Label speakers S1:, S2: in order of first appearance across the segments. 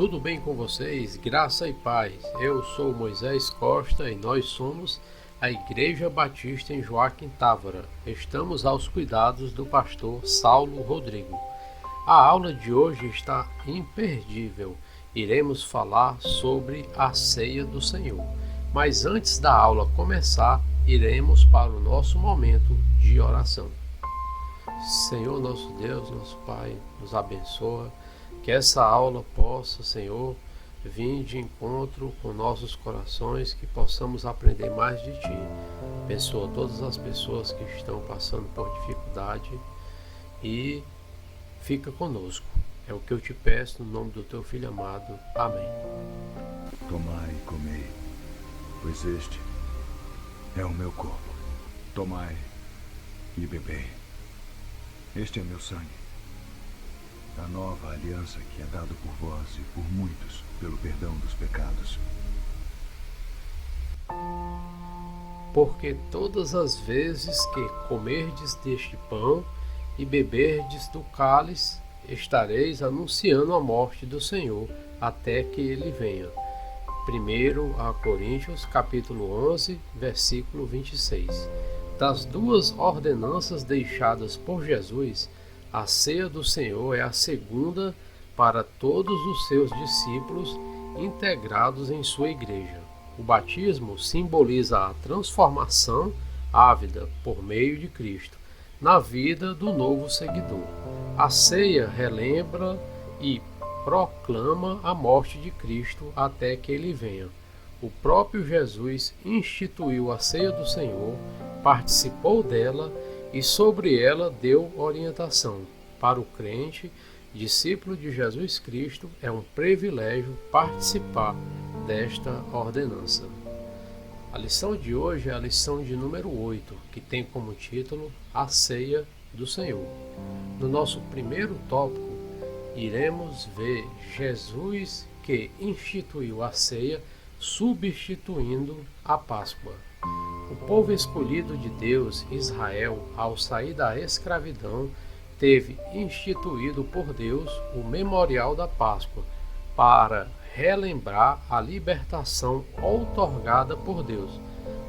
S1: Tudo bem com vocês? Graça e paz. Eu sou Moisés Costa e nós somos a Igreja Batista em Joaquim Távora. Estamos aos cuidados do pastor Saulo Rodrigo. A aula de hoje está imperdível. Iremos falar sobre a ceia do Senhor. Mas antes da aula começar, iremos para o nosso momento de oração. Senhor, nosso Deus, nosso Pai, nos abençoa. Que essa aula possa, Senhor, vir de encontro com nossos corações, que possamos aprender mais de Ti. Abençoa todas as pessoas que estão passando por dificuldade e fica conosco. É o que eu te peço no nome do Teu Filho amado. Amém.
S2: Tomai e comei, pois este é o meu corpo. Tomai e bebei. Este é meu sangue, a nova aliança que é dado por vós e por muitos pelo perdão dos pecados.
S1: Porque todas as vezes que comerdes deste pão e beberdes do cálice, estareis anunciando a morte do Senhor até que ele venha. 1 Coríntios capítulo 11, versículo 26. Das duas ordenanças deixadas por Jesus, a ceia do Senhor é a segunda para todos os seus discípulos integrados em sua igreja. O batismo simboliza a transformação ávida por meio de Cristo na vida do novo seguidor. A ceia relembra e proclama a morte de Cristo até que ele venha. O próprio Jesus instituiu a ceia do Senhor, participou dela e sobre ela deu orientação. Para o crente, discípulo de Jesus Cristo, é um privilégio participar desta ordenança. A lição de hoje é a lição de número 8, que tem como título A Ceia do Senhor. No nosso primeiro tópico, iremos ver Jesus que instituiu a ceia, substituindo a Páscoa. O povo escolhido de Deus, Israel, ao sair da escravidão, teve instituído por Deus o memorial da Páscoa para relembrar a libertação outorgada por Deus.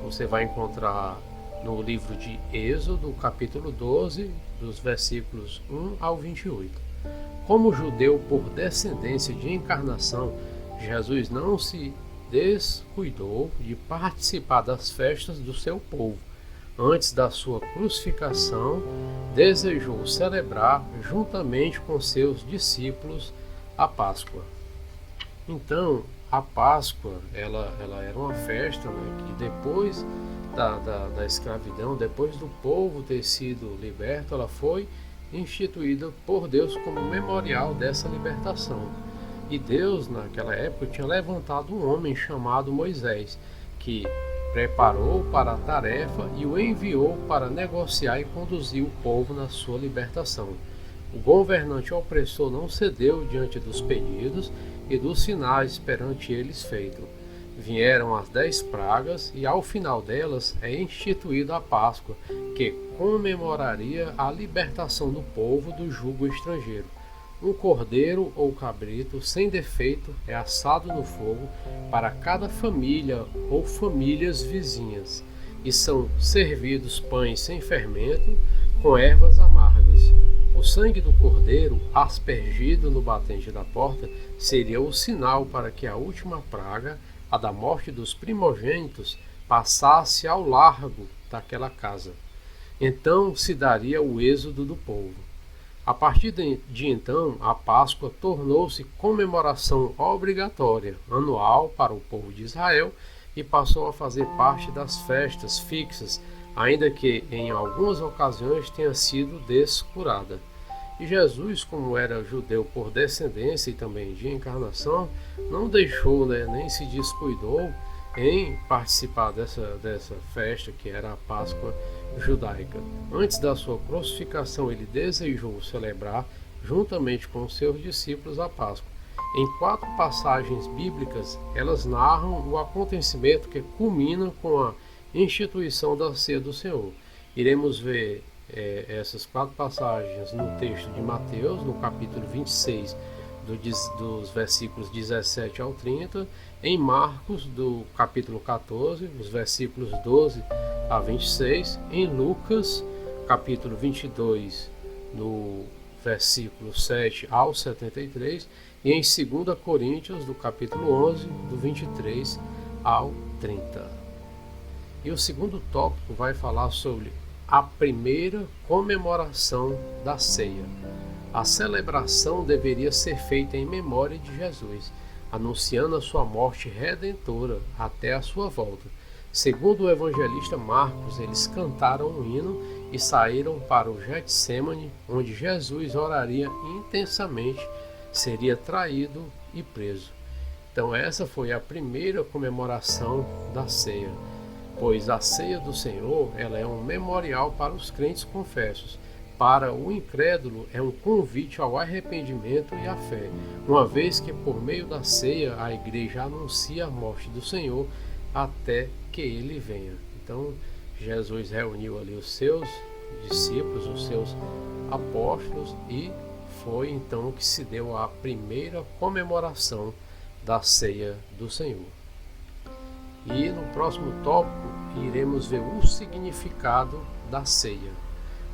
S1: Você vai encontrar no livro de Êxodo, capítulo 12, dos versículos 1 ao 28. Como judeu por descendência de encarnação, Jesus não se descuidou de participar das festas do seu povo. Antes da sua crucificação, desejou celebrar juntamente com seus discípulos a Páscoa. Então, a Páscoa ela era uma festa, que depois da escravidão, depois do povo ter sido liberto, ela foi instituída por Deus como memorial dessa libertação. E Deus, naquela época, tinha levantado um homem chamado Moisés, que preparou para a tarefa e o enviou para negociar e conduzir o povo na sua libertação. O governante opressor não cedeu diante dos pedidos e dos sinais perante eles feitos. Vieram as 10 pragas e ao final delas é instituída a Páscoa, que comemoraria a libertação do povo do jugo estrangeiro. Um cordeiro ou cabrito sem defeito é assado no fogo para cada família ou famílias vizinhas, e são servidos pães sem fermento com ervas amargas. O sangue do cordeiro, aspergido no batente da porta, seria o sinal para que a última praga, a da morte dos primogênitos, passasse ao largo daquela casa. Então se daria o êxodo do povo. A partir de então, a Páscoa tornou-se comemoração obrigatória, anual para o povo de Israel, e passou a fazer parte das festas fixas, ainda que em algumas ocasiões tenha sido descurada. E Jesus, como era judeu por descendência e também de encarnação, não deixou, nem se descuidou em participar dessa festa que era a Páscoa judaica. Antes da sua crucificação, ele desejou celebrar, juntamente com seus discípulos, a Páscoa. Em 4 passagens bíblicas, elas narram o acontecimento que culmina com a instituição da ceia do Senhor. Iremos ver essas 4 passagens no texto de Mateus, no capítulo 26, dos versículos 17 ao 30, em Marcos, do capítulo 14, os versículos 12 a 26, em Lucas, capítulo 22, no versículo 7 ao 73, e em 2 Coríntios, do capítulo 11, do 23 ao 30. E o segundo tópico vai falar sobre a primeira comemoração da ceia. A celebração deveria ser feita em memória de Jesus, anunciando a sua morte redentora até a sua volta. Segundo o evangelista Marcos, eles cantaram um hino e saíram para o Getsêmani, onde Jesus oraria intensamente, seria traído e preso. Então essa foi a primeira comemoração da ceia, pois a ceia do Senhor, ela é um memorial para os crentes confessos. Para o incrédulo é um convite ao arrependimento e à fé, uma vez que por meio da ceia a igreja anuncia a morte do Senhor até que ele venha. Então Jesus reuniu ali os seus discípulos, os seus apóstolos, e foi então que se deu a primeira comemoração da ceia do Senhor. E no próximo tópico iremos ver o significado da ceia.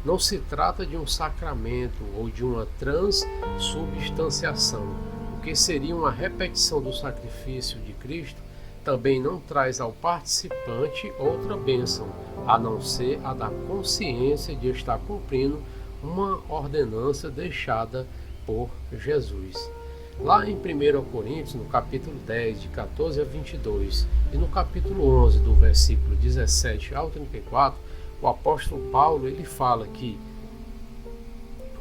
S1: Não se trata de um sacramento ou de uma transubstanciação, o que seria uma repetição do sacrifício de Cristo. Também não traz ao participante outra bênção, a não ser a da consciência de estar cumprindo uma ordenança deixada por Jesus. Lá em 1 Coríntios, no capítulo 10, de 14 a 22, e no capítulo 11, do versículo 17 ao 34, o apóstolo Paulo ele fala que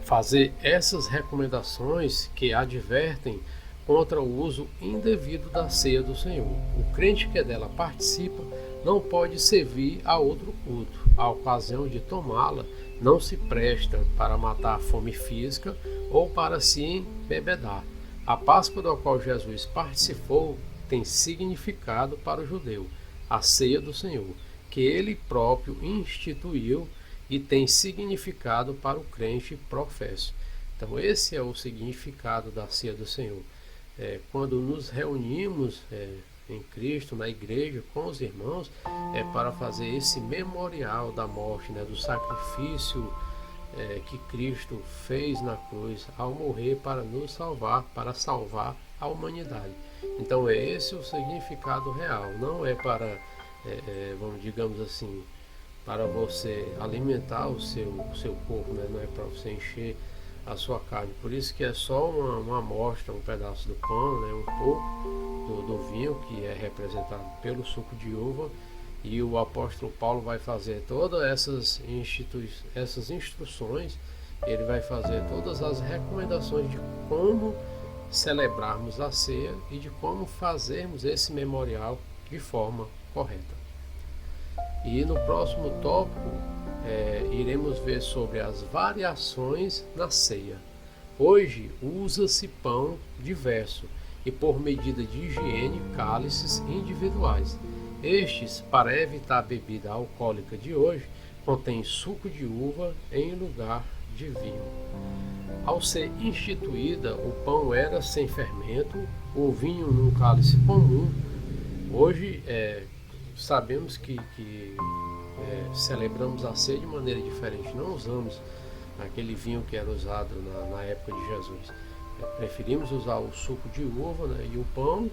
S1: fazer essas recomendações que advertem contra o uso indevido da ceia do Senhor. O crente que dela participa não pode servir a outro culto. A ocasião de tomá-la não se presta para matar a fome física ou para se embebedar. A Páscoa da qual Jesus participou tem significado para o judeu, a ceia do Senhor, que ele próprio instituiu, e tem significado para o crente professo. Então esse é o significado da ceia do Senhor. Quando nos reunimos em Cristo, na igreja, com os irmãos, é para fazer esse memorial da morte, do sacrifício que Cristo fez na cruz ao morrer para nos salvar, para salvar a humanidade. Então é esse o significado real, não é para, digamos assim, para você alimentar o seu corpo, não é para você encher a sua carne. Por isso que é só uma amostra, um pedaço do pão, um pouco do vinho, que é representado pelo suco de uva, e o apóstolo Paulo vai fazer todas essas instruções, ele vai fazer todas as recomendações de como celebrarmos a ceia e de como fazermos esse memorial de forma correta. E no próximo tópico iremos ver sobre as variações na ceia. Hoje usa-se pão diverso e, por medida de higiene, cálices individuais. Estes, para evitar a bebida alcoólica de hoje, contêm suco de uva em lugar de vinho. Ao ser instituída, o pão era sem fermento, o vinho num cálice comum. Hoje sabemos que celebramos a ceia de maneira diferente. Não usamos aquele vinho que era usado na época de Jesus. Preferimos usar o suco de uva, e o pão.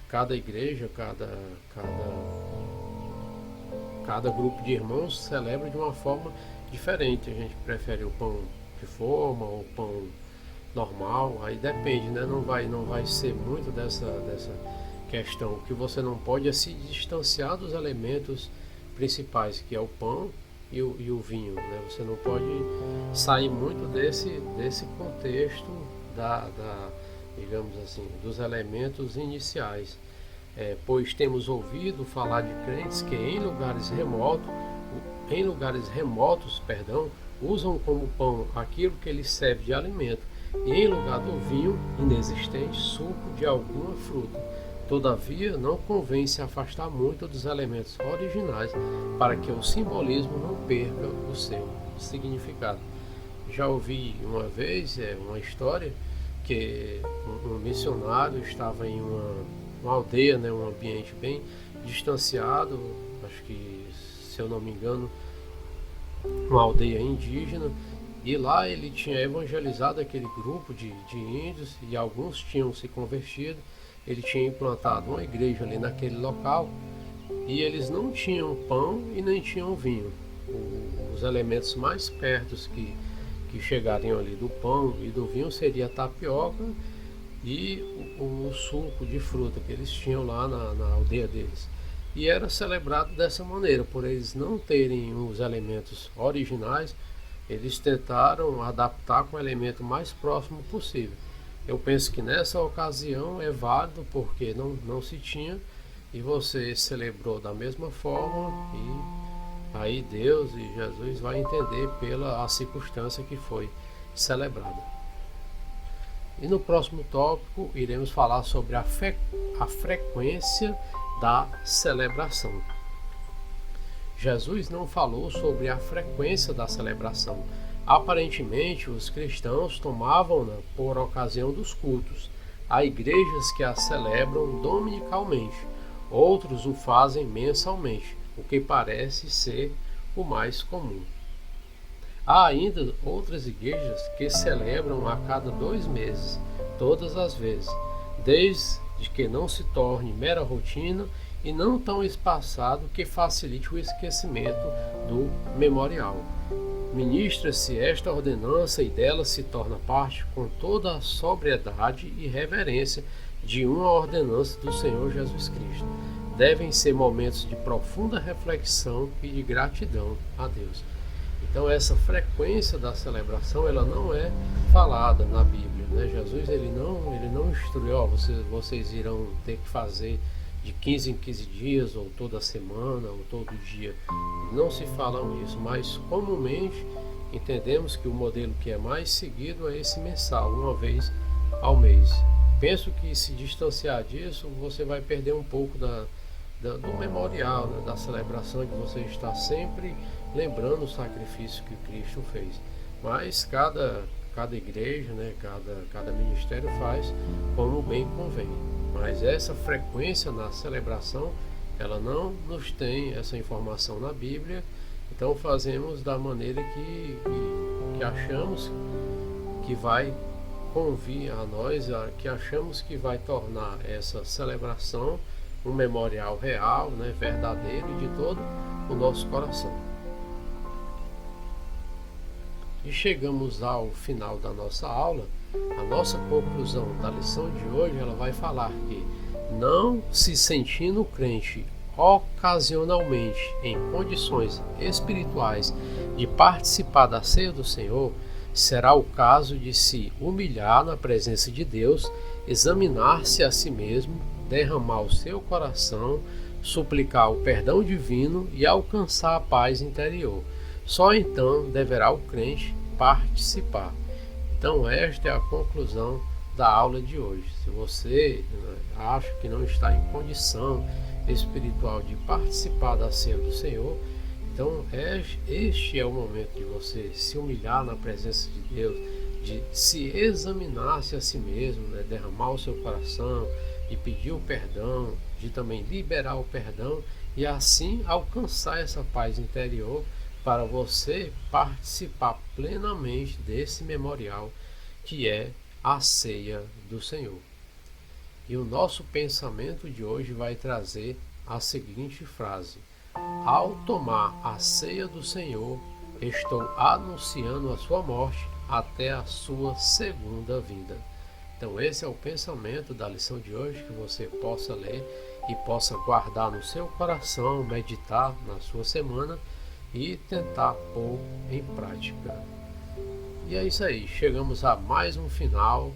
S1: Cada igreja, cada grupo de irmãos celebra de uma forma diferente. A gente prefere o pão de forma ou o pão normal. Aí depende, não vai ser muito dessa questão. O que você não pode é se distanciar dos elementos principais, que é o pão e o vinho. Você não pode sair muito desse contexto digamos assim, dos elementos iniciais. Pois temos ouvido falar de crentes que em lugares remotos, usam como pão aquilo que lhes serve de alimento, e em lugar do vinho inexistente, suco de alguma fruta. Todavia, não convém se afastar muito dos elementos originais para que o simbolismo não perca o seu significado. Já ouvi uma vez uma história que um missionário estava em uma aldeia, né, um ambiente bem distanciado, acho que, se eu não me engano, uma aldeia indígena, e lá ele tinha evangelizado aquele grupo de índios, e alguns tinham se convertido. Ele tinha implantado uma igreja ali naquele local, e eles não tinham pão e nem tinham vinho. Os elementos mais perto que chegariam ali do pão e do vinho seria a tapioca e o suco de fruta que eles tinham lá na aldeia deles. E era celebrado dessa maneira, por eles não terem os elementos originais, eles tentaram adaptar com o elemento mais próximo possível. Eu penso que nessa ocasião é válido porque não se tinha, e você celebrou da mesma forma, e aí Deus e Jesus vai entender pela a circunstância que foi celebrada. E no próximo tópico iremos falar sobre a frequência da celebração. Jesus não falou sobre a frequência da celebração. Aparentemente, os cristãos tomavam-na por ocasião dos cultos. Há igrejas que a celebram dominicalmente, outros o fazem mensalmente, o que parece ser o mais comum. Há ainda outras igrejas que celebram a cada 2 meses, todas as vezes, desde que não se torne mera rotina e não tão espaçado que facilite o esquecimento do memorial. Ministra-se esta ordenança e dela se torna parte com toda a sobriedade e reverência de uma ordenança do Senhor Jesus Cristo. Devem ser momentos de profunda reflexão e de gratidão a Deus. Então essa frequência da celebração ela não é falada na Bíblia, né? Jesus ele não instruiu, vocês irão ter que fazer de 15 em 15 dias, ou toda semana, ou todo dia. Não se falam isso, mas comumente entendemos que o modelo que é mais seguido é esse mensal, uma vez ao mês. Penso que se distanciar disso, você vai perder um pouco do memorial, né, da celebração, de você estar sempre lembrando o sacrifício que Cristo fez. Mas cada igreja, né, cada ministério faz como bem convém. Mas essa frequência na celebração, ela não nos tem essa informação na Bíblia, então fazemos da maneira que achamos que vai convir a nós, que achamos que vai tornar essa celebração um memorial real, né, verdadeiro e de todo o nosso coração. E chegamos ao final da nossa aula. A nossa conclusão da lição de hoje, ela vai falar que não se sentindo crente ocasionalmente em condições espirituais de participar da ceia do Senhor, será o caso de se humilhar na presença de Deus, examinar-se a si mesmo, derramar o seu coração, suplicar o perdão divino e alcançar a paz interior. Só então deverá o crente participar. Então esta é a conclusão da aula de hoje. Se você acha que não está em condição espiritual de participar da ceia do Senhor, então este é o momento de você se humilhar na presença de Deus, de se examinar-se a si mesmo, né? Derramar o seu coração e pedir o perdão, de também liberar o perdão e assim alcançar essa paz interior para você participar plenamente desse memorial que é a ceia do Senhor. E o nosso pensamento de hoje vai trazer a seguinte frase: ao tomar a ceia do Senhor, estou anunciando a sua morte até a sua segunda vinda. Então esse é o pensamento da lição de hoje, que você possa ler e possa guardar no seu coração, meditar na sua semana e tentar pôr em prática. E é isso aí, chegamos a mais um final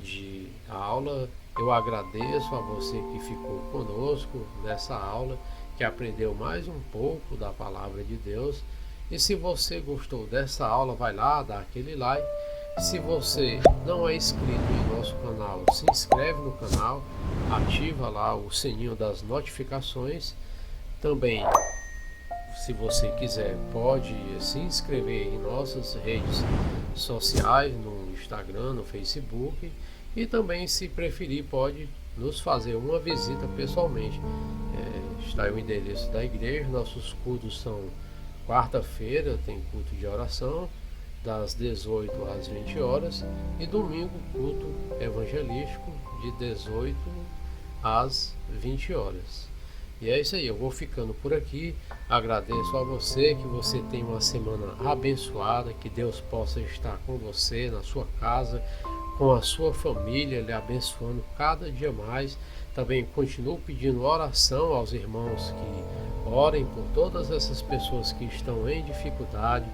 S1: de aula. Eu agradeço a você que ficou conosco nessa aula, que aprendeu mais um pouco da palavra de Deus. E se você gostou dessa aula, vai lá, dá aquele like. Se você não é inscrito em nosso canal, se inscreve no canal, ativa lá o sininho das notificações. Também se você quiser, pode se inscrever em nossas redes sociais, no Instagram, no Facebook, e também, se preferir, pode nos fazer uma visita pessoalmente. Está aí o endereço da igreja. Nossos cultos são quarta-feira, tem culto de oração das 18 às 20 horas, e domingo culto evangelístico de 18 às 20 horas. E é isso aí, eu vou ficando por aqui. Agradeço a você, que você tenha uma semana abençoada, que Deus possa estar com você, na sua casa, com a sua família, lhe abençoando cada dia mais. Também continuo pedindo oração aos irmãos, que orem por todas essas pessoas que estão em dificuldade,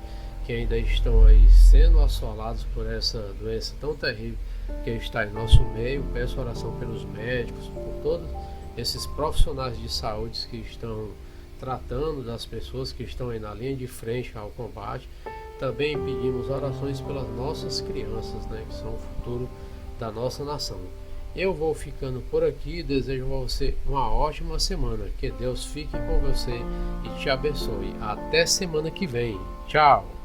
S1: que ainda estão aí sendo assolados por essa doença tão terrível que está em nosso meio. Peço oração pelos médicos, por todos esses profissionais de saúde que estão tratando das pessoas que estão aí na linha de frente ao combate. Também pedimos orações pelas nossas crianças, que são o futuro da nossa nação. Eu vou ficando por aqui, desejo a você uma ótima semana, que Deus fique com você e te abençoe. Até semana que vem. Tchau!